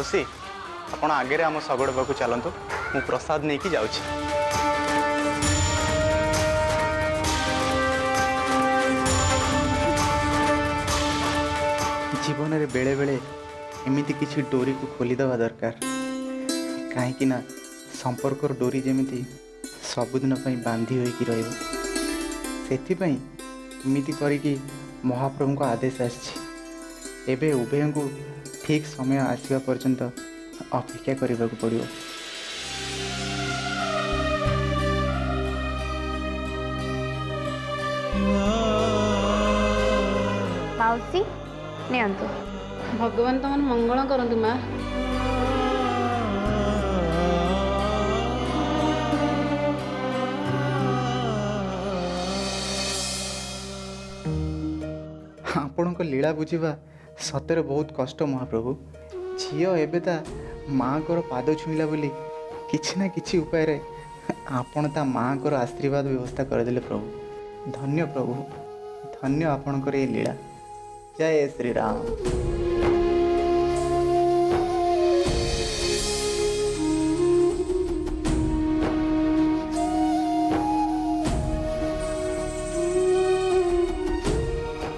माउसी आपण आगे आम शगड़ पाक चलतु मु प्रसाद नहीं कि जाऊँ। जीवन में बेले बेले एमती किसी डोरी को खोलीदवा दरकार कहीं संपर्क डोरी जमी सबुदिन बांधी होगी रमिति करके महाप्रभु को आदेश आवे उभय को ठीक समय आसवा पर्यंत अपेक्षा करने को पड़ो। माउसी नियंतु भगवान तुम मंगल करंतु माँ। आपण को लीला बुझा सतरे बहुत कष्ट महाप्रभु। झील एबे माँ को पाद छुईला बोली किछि ना किछि उपाय रे आपण ता माँ को आशीर्वाद व्यवस्था करदेले प्रभु। धन्य प्रभु, धन्य आपणकर ये लीला। जय श्री राम।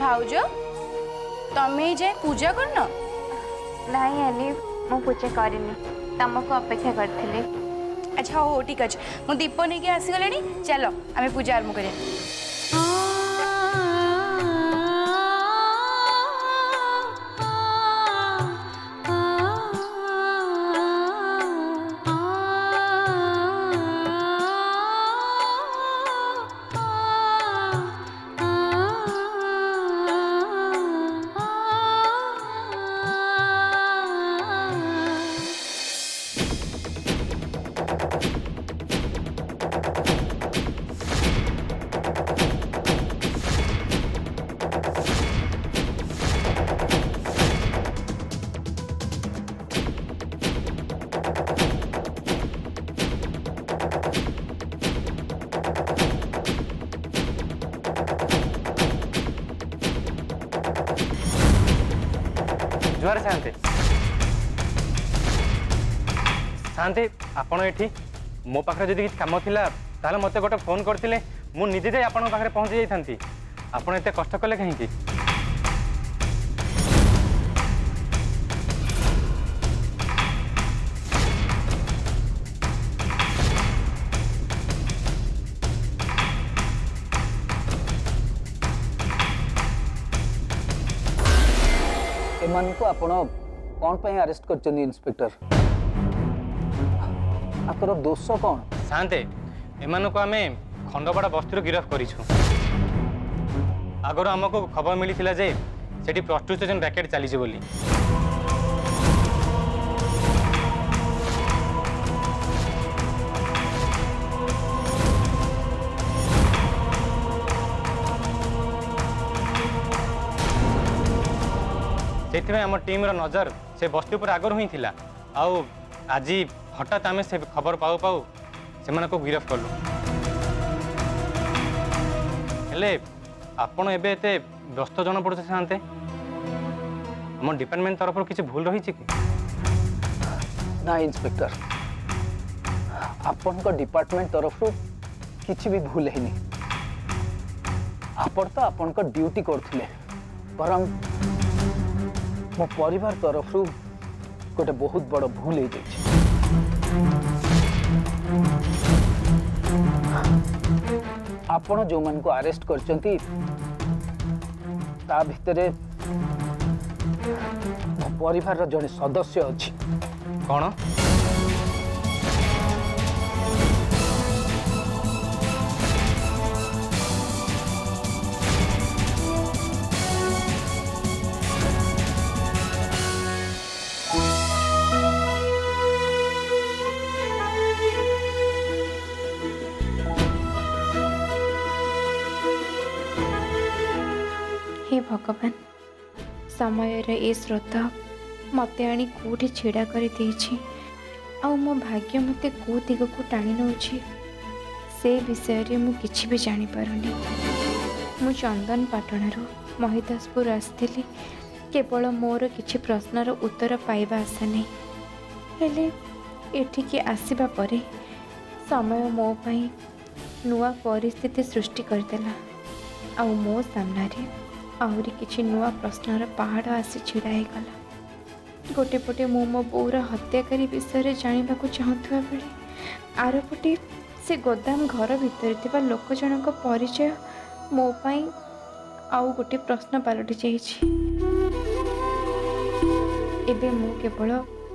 भाउज तमें जाए पूजा करना? नहीं अली मु पूजा करनी तुमको अपेक्षा करथिले। अच्छा हो ठीक अच्छे मु दीप नहीं के आसीगले चलो आम पूजा आरंभ करिया। जुआर शांति शांति आपण एठी मो पाखरे जदि किछ काम थिला ताले मते गोटे फोन करथिले मु निजे जाय आपण पाखरे पहुंची जाई थांती। आपण एते कष्ट कले कहीं की? एमान को आपण कौन पे अरेस्ट कर इंस्पेक्टर? आतर दोष कौन? शांते एमान को आमे खंडपड़ा बस्ती गिरफ्त करिछु। आगर हमको खबर मिली थिला जे सेठी प्रस्टिट्यूशन रैकेट चली जे बोली। से आम टीम नजर से बस्ती पर आगर ही थिला। आउ आज हठात आम से खबर पाऊ पाऊ से को गिरफ्त कलु। हेले आपण एबे एते व्यस्त जन पड़े शांते आम डिपार्टमेंट तरफ किसी भूल रही कि? ना इंस्पेक्टर आपण को डिपार्टमेंट तरफ किसी भी भूल है नहीं। आपण तो आपण को ड्यूटी करथिले परम मो परिवार तरफ गोटे बहुत बड़ भूल हो जाए। आपण जो मन को अरेस्ट करचंती ता भितरे मो परिवार जड़े सदस्य अछि। कौन? हे भगवान समय ए स्रोत मत आनी कौटी छिड़ा कर मो भाग्य मत कौ दिग को टाणी नौ से विषय मु किछि भी जानी पारुनी। मु चंदन पाटणरू महिदासपुर आसती केवल मोर किछि प्रश्नर उत्तर पाइबा आशा नहीं। ହେଲେ ଏଠିକି ଆସିବା ପରେ ସମୟ ମୋ ପାଇଁ ନୂଆ ପରିସ୍ଥିତି ସୃଷ୍ଟି କରିଦେଲା ଆଉ ମୋ ସାମ୍ନାରେ ଆହୁରି କିଛି ନୂଆ ପ୍ରଶ୍ନର ପାହାଡ଼ ଆସି ଛିଡ଼ା ହେଇଗଲା। ଗୋଟେ ପଟେ ମୁଁ ମୋ ବୋଉର ହତ୍ୟାକାରୀ ବିଷୟରେ ଜାଣିବାକୁ ଚାହୁଁଥିବା ବେଳେ ଆରପଟେ ସେ ଗୋଦାମ ଘର ଭିତରେ ଥିବା ଲୋକ ଜଣଙ୍କ ପରିଚୟ ମୋ ପାଇଁ ଆଉ ଗୋଟେ ପ୍ରଶ୍ନ ପାଲଟି ଯାଇଛି। ଏବେ ମୁଁ କେବଳ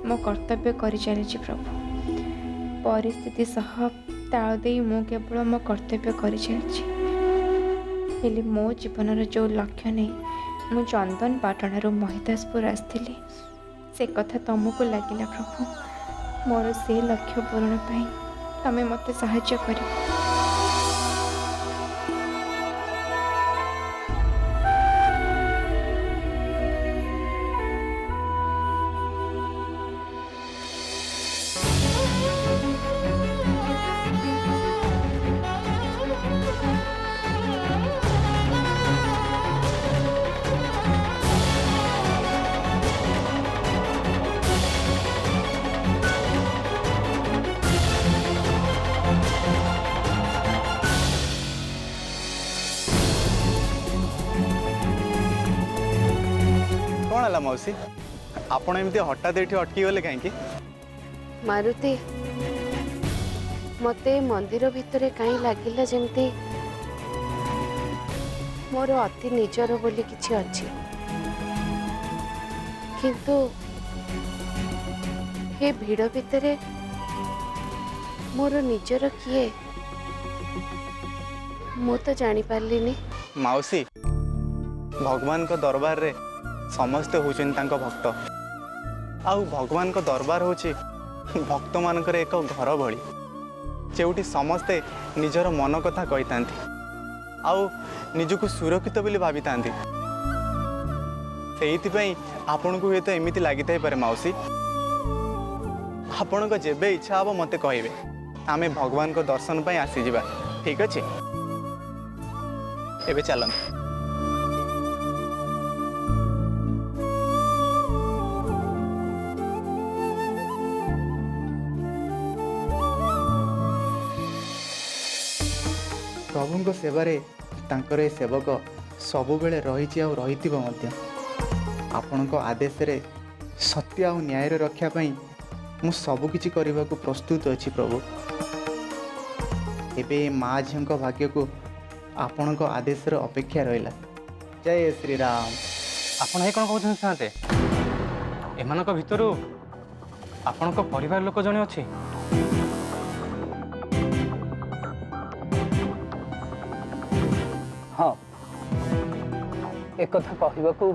ମୋ କର୍ତ୍ତବ୍ୟ କରିଚାଲିଛି ପ୍ରଭୁ। ପରିସ୍ଥିତି ସହ ତାଳ ଦେଇ ମୁଁ କେବଳ ମୋ କର୍ତ୍ତବ୍ୟ କରିଚାଲିଛି। ହେଲେ ମୋ ଜୀବନର ଯେଉଁ ଲକ୍ଷ୍ୟ ନେଇ ମୁଁ ଚନ୍ଦନପାଟଣାରୁ ମହିଦାସପୁର ଆସିଥିଲି ସେ କଥା ତମକୁ ଲାଗିଲା ପ୍ରଭୁ। ମୋର ସେ ଲକ୍ଷ୍ୟ ପୂରଣ ପାଇଁ ତମେ ମୋତେ ସାହାଯ୍ୟ କରିବ। କ'ଣ ହେଲା ମାଉସୀ, ଆପଣ ଏମିତି ହଠାତ୍ ଏଠି ଅଟକି ଗଲେ କାହିଁକି? ମାରୁତି, ମତେ ମନ୍ଦିର ଭିତରେ କାହିଁ ଲାଗିଲା ଯେମିତି ମୋର ଅତି ନିଜର ବୋଲି କିଛି ଅଛି, କିନ୍ତୁ ଏ ଭିଡ଼ ଭିତରେ ମୋର ନିଜର କିଏ ମୁଁ ତ ଜାଣିପାରିଲିନି। ମାଉସୀ, ଭଗବାନଙ୍କ ଦରବାରରେ ସମସ୍ତେ ହେଉଛନ୍ତି ତାଙ୍କ ଭକ୍ତ, ଆଉ ଭଗବାନଙ୍କ ଦରବାର ହେଉଛି ଭକ୍ତମାନଙ୍କର ଏକ ଘର ଭଳି, ଯେଉଁଠି ସମସ୍ତେ ନିଜର ମନ କଥା କହିଥାନ୍ତି ଆଉ ନିଜକୁ ସୁରକ୍ଷିତ ବୋଲି ଭାବିଥାନ୍ତି। ସେଇଥିପାଇଁ ଆପଣଙ୍କୁ ହୁଏତ ଏମିତି ଲାଗିଥାଇପାରେ ମାଉସୀ। ଆପଣଙ୍କ ଯେବେ ଇଚ୍ଛା ହେବ ମୋତେ କହିବେ, ଆମେ ଭଗବାନଙ୍କ ଦର୍ଶନ ପାଇଁ ଆସିଯିବା। ଠିକ୍ ଅଛି, ଏବେ ଚାଲନ୍ତୁ। ପ୍ରଭୁଙ୍କ ସେବାରେ ତାଙ୍କର ଏ ସେବକ ସବୁବେଳେ ରହିଛି ଆଉ ରହିଥିବ ମଧ୍ୟ। ଆପଣଙ୍କ ଆଦେଶରେ ସତ୍ୟ ଆଉ ନ୍ୟାୟର ରକ୍ଷା ପାଇଁ ମୁଁ ସବୁକିଛି କରିବାକୁ ପ୍ରସ୍ତୁତ ଅଛି ପ୍ରଭୁ। ଏବେ ଏ ମା ଝିଅଙ୍କ ଭାଗ୍ୟକୁ ଆପଣଙ୍କ ଆଦେଶର ଅପେକ୍ଷା ରହିଲା। ଜୟ ଶ୍ରୀରାମ। ଆପଣ ଏ କ'ଣ କହୁଛନ୍ତି ସାନ୍ତେ? ଏମାନଙ୍କ ଭିତରୁ ଆପଣଙ୍କ ପରିବାର ଲୋକ ଜଣେ ଅଛି? ହଁ, एकथा कहवाकू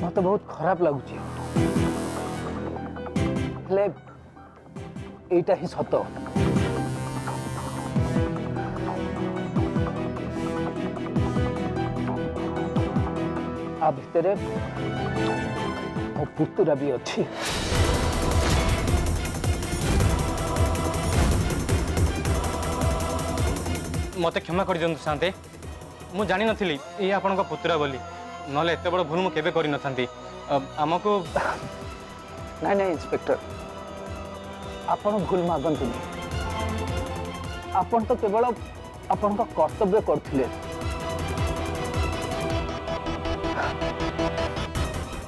मत बहुत खराब लगुच, एटा ही सत। आ भितर मो पुतुरा भी अच्छी। मत क्षमा कर दियंतु शांते, मु जानी नथिली ये आपनका पुतुरा बोली, नले एते बड़ भूल मु केबे करि नथांती। हमको नहीं नहीं इंस्पेक्टर, आपण भूल मागंतु। आपण तो केवल आपण का कर्तव्य करथिले।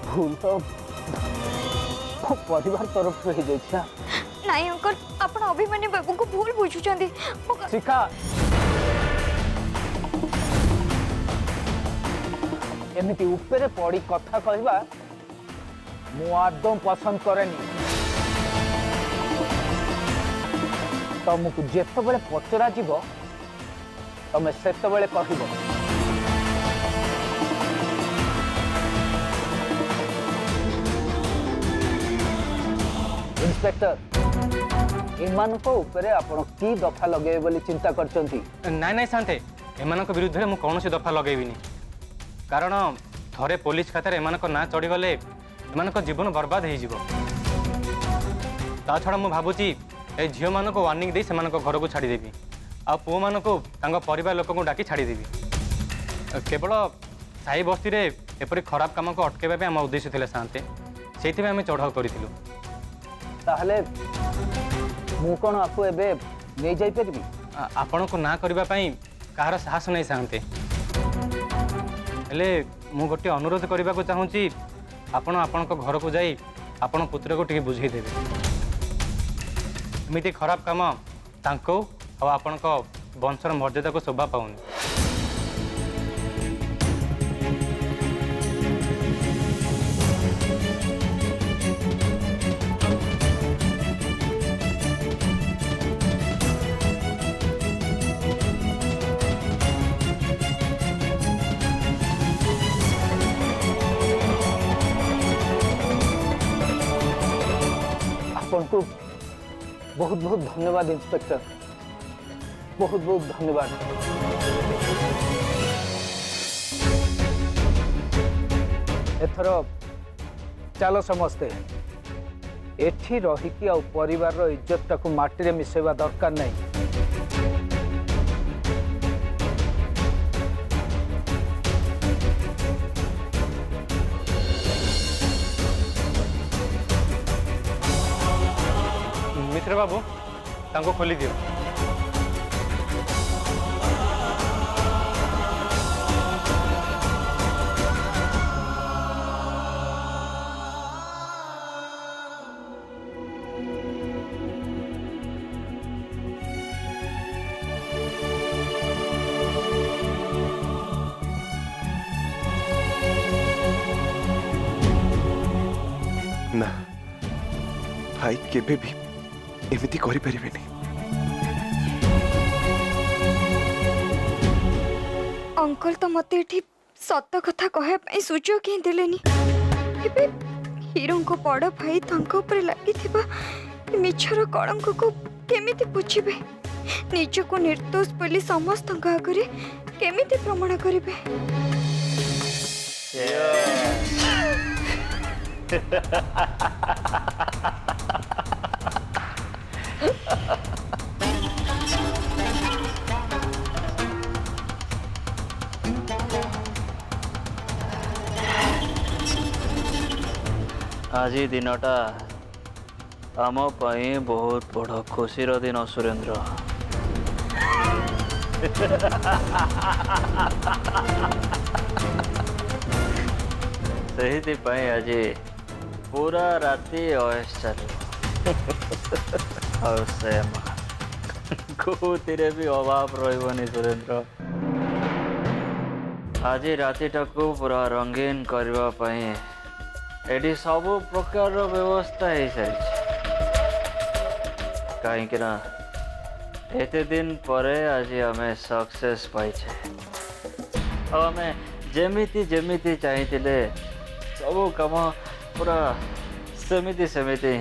भूल तो परिवार तरफ से हो जाइछा। नहीं अंकल, आपण अभिमन्यु बाबू को भूल बुझुचंदी। शिखा, एमती ऊपर पड़ी कथा कहवा मु आदौ पसंद करेनी। तुमको जिते बड़े पचरा जीव तमें सेते बड़े कहब। इंस्पेक्टर, इमानको ऊपरे आपण की दफा लगे बोली चिंता करचंती? नाई नाई शांते, एमानक विरुद्ध में कौन सी दफा लगेबिनी, कारण थरे पुलिस खातार एमानक ना चढ़ी गले एमानक जीवन बर्बाद हो जिवो। ता छड़ा मु भाबुची ए झियो मानक वार्निंग दे सेमानक घर को छाड़ी देबी, आ पुओ मानक तांको परिवार लोक को डाकी छाड़ी देबी। केवल साई बस्ती रे एपरी खराब काम को अटकेबा पे हम उद्देश्य थिले शांते। ସେଇଥିପାଇଁ ଆମେ ଚଢ଼ାଉ କରିଥିଲୁ। ତାହେଲେ ମୁଁ କ'ଣ ଆକୁ ଏବେ ନେଇଯାଇପାରିବି? ଆପଣଙ୍କୁ ନା କରିବା ପାଇଁ କାହାର ସାହସ ନେଇ ସାରନ୍ତେ, ହେଲେ ମୁଁ ଗୋଟିଏ ଅନୁରୋଧ କରିବାକୁ ଚାହୁଁଛି, ଆପଣ ଆପଣଙ୍କ ଘରକୁ ଯାଇ ଆପଣ ପୁତ୍ରକୁ ଟିକେ ବୁଝେଇଦେବେ। ଏମିତି ଖରାପ କାମ ତାଙ୍କୁ ଆଉ ଆପଣଙ୍କ ବଂଶର ମର୍ଯ୍ୟାଦାକୁ ଶୋଭା ପାଉନି। आपको बहुत बहुत धन्यवाद इंस्पेक्टर, बहुत बहुत धन्यवाद। एथर चलो समस्ते एठी रहीकि आउ परिवार इज्जत टाकू माटी रे मिसेवा दरकार नहीं। मित्र बाबू तांको खोली दियो। ना भाई केबे भी एमिति करि परिबेनी। अंकल तो मते एठी सत कथा कहे पई सुजोग ही देलेनी। एबे हीरो को बड़ भाई तांको ऊपर लागि थिबा मिछर कलंक को केमिति पुछिबे, निज को निर्दोष बोली समस्त आगे केमिति प्रमाण करिबे। आज दिनटा आम पाई बहुत बड़ खुशीर दिन सुरेंद्र। से आज पूरा राति अयस चलो और से कोथिरे भी अभाव रही सुरेंद्र। आज रातिटा को पूरा रंगीन करने एटी सब प्रकार व्यवस्था हो सारी। कहीं एते दिन परे आज आम सक्सेस पाई आम जेमिति जेमिति चाहिए सब काम पूरा सेमिति सेमिति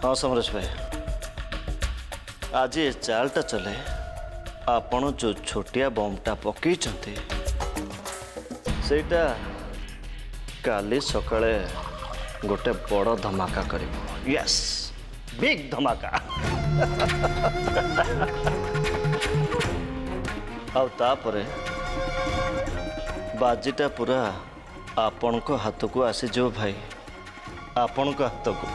हाँ समरेश भाई, आज ये चालटा चले आपण जो छोटिया बमटा पकई सेटा काली सकाळे गोटे बड़ धमाका करिबो। यस, बिग धमाका। आउ तापरे बाजीटा पूरा आपण को हाथ को आसी जो भाई, आपण को हाथ को।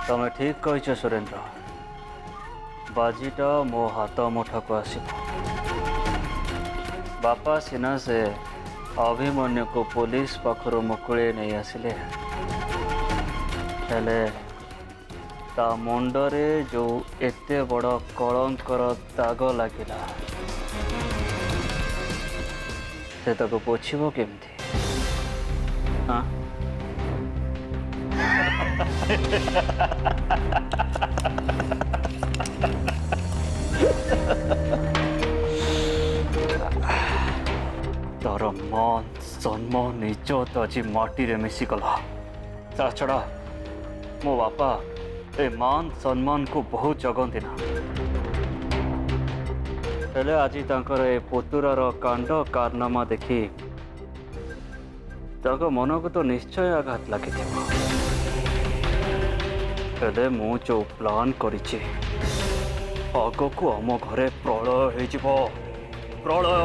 तमें ठीक कह सुरेंद्र, बाजीटा मो हाथ मुठक आसब। बापा सिना से अभिमन्यु को पुलिस पाखर मुकुले नहीं आसिले, हेले ता मुंडरे जो एते बड़ कलंकर दाग लगिला से ताको पोछिबो केमती? हाँ तोर मन सम्मान इज्जत आज माटी रे मिसिगला। ता छड़ा मो बापा ए मान सम्मान को बहुत जगंती ना, हेले आज तांकर ए पुतुरार कांड कारनामा देखी तांको मन को तो निश्चय आघात लगी। हेले मु जो प्लान करिछि आगकू आम घरे प्रलय होइजिबो प्रलय।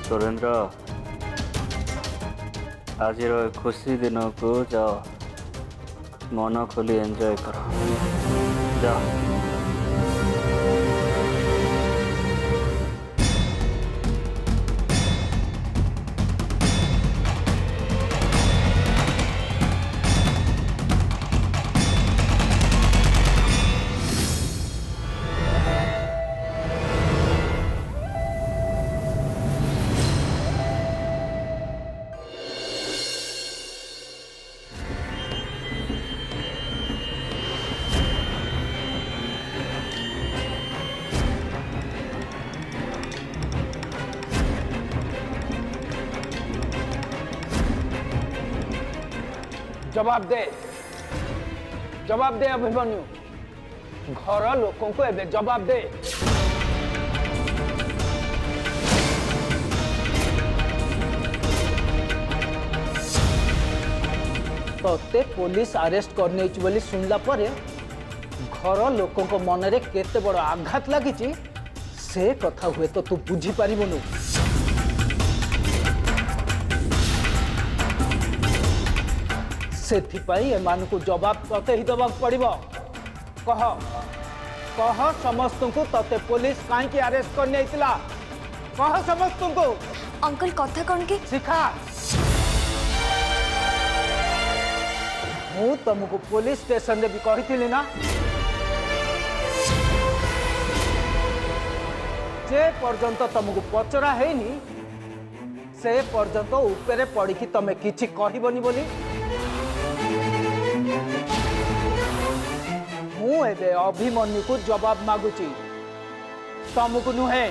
सुरेंद्र आज खुशी दिन को जाओ मन खोली एंजॉय करो जाओ। जवाब दे अभिमन्यु घर लोकों को एबे जवाब दे। तोते पुलिस अरेस्ट करने बोली सुनला परे घर लोकों को मन रे केते बड़ आघात लगी से कथा हुए तो तू बुझी पारिबनु। सेथिपाई एमान को जवाब तते ही दबाक पड़िबो। कह कह समस्त को तते पुलिस काहे की अरेस्ट करने आइतिला कह समस्त को। अंकल कथा कौन की शिखा मु तुमको पुलिस स्टेशन रे भी कहिथिली ना जे पर्यंत तुमको पचरा हेनी से पर्यंत ऊपर पड़ी कि तमे किछि कहबनी बोली। मु एबे अभिमन्यु को जवाब मागुची तुमको नुहे।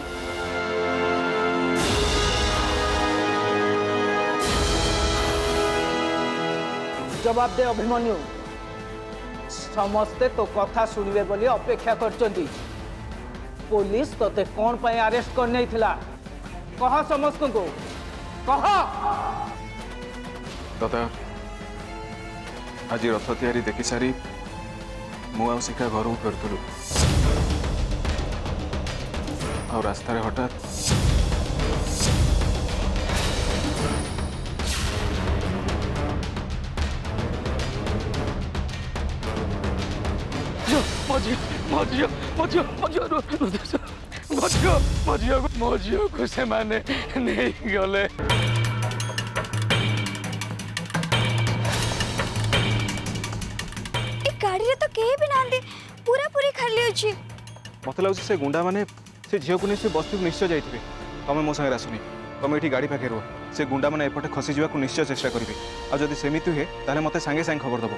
जवाब दे अभिमन्यु समस्ते तो कथा सुनिबे बोली अपेक्षा करचंती। पुलिस तोते कौन पाए अरेस्ट करने थिला कह समस्त को कह। दादा आज रथ तैयारी देखि सारी मु आ शिखा घर को फेरुलु आ रास्तार हठात को से माने नहीं गले गाड़ी रे तो केही भी नांदी पूरा पूरी खाली अछि। मत लगुच से गुंडा माने से झील को नहीं से बस्ती को निश्चय जाइए तुम मो संगे आसुनी तुम ये गाड़ी पाखे रुह से गुंडा मैंने एपटे खसी जावाक निश्चय चेष्टा करेंगे आदि सेमती हुए ताले मत सांगे सांगे खबर दब।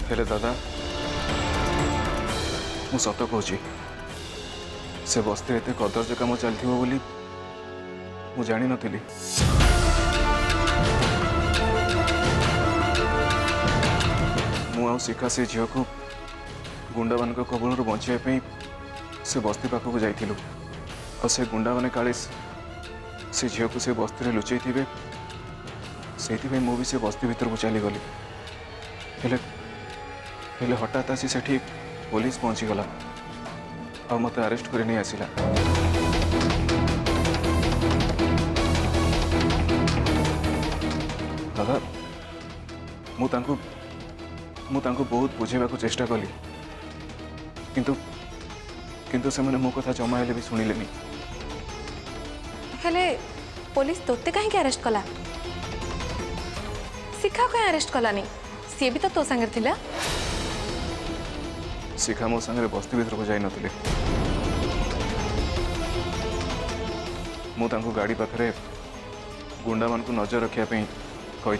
हेले दादा मु सत कहूँ से बस्ती एत कदर्ज कम चलती बोली मु जानी नथिली। मु आ शिखा से झील को गुंडा मान कबल बचाई से बस्ती पाखक जाइलु और से गुंडा मैंने काले से झील को से बस्ती लुचई थे से मु भी से बस्ती भीतर को चलीगली हेले हठात आसी सेठी पुलिस पहुंची गला और मत अरेस्ट कर नहीं आसिला। दादा मु तांको बहुत बुझेबा को चेष्टा कली किंतु किंतु से मो कथा जमा हेले भी सुनिलेनी। हेले पुलिस तोते कहीं अरेस्ट कला शिखा कहीं अरेस्ट कलानी सी भी तो संगे थिला। शिखा मो संगे बस्ती भीतर को जाई नथिले मु तांको गाड़ी पाखरे गुंडा मान को नजर रखिया पे कही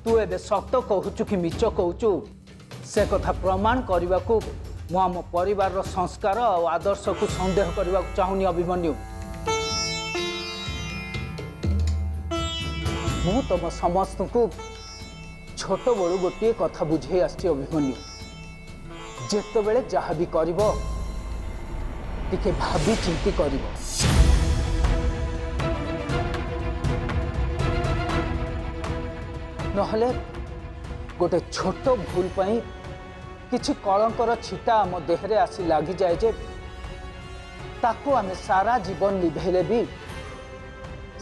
तू एबे सत कहूचु कि मिच कहूचु से कथा प्रमाण करने को मु आम परिवार संस्कार और आदर्श को संदेह करने को चाहूनी अभिमन्यु। मु तुम समस्त को छोट बड़ू गोटे कथा बुझे आसी अभिमन्यु, जेते बेले जहाँ भी करिवो टिके भाभी चिंती करिवो। नहले गोटे छोट भूल पाई किछि कलंकर छिटा आम देहरे आसी लगी जाए जे ताकू आमे सारा जीवन लिभेले भी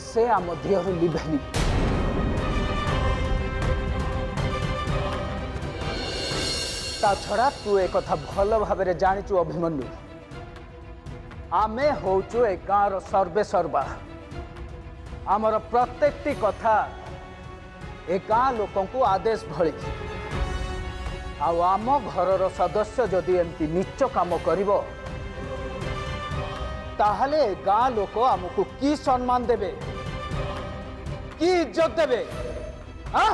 से आम देहरु लिभेनी। ता छड़ा तू एक कथा भल भाव जाचु अभिमन्यु, आमे होचु ए गाँव सर्वे सर्वा। आमर प्रत्येकटी कथा ए गाँ लोकों को आदेश भली। आम घर सदस्य जदि एमती नीच काम करिवो ताहले ए गाँ लोक आमको की सम्मान देबे, की इज्जत देबे? हाँ?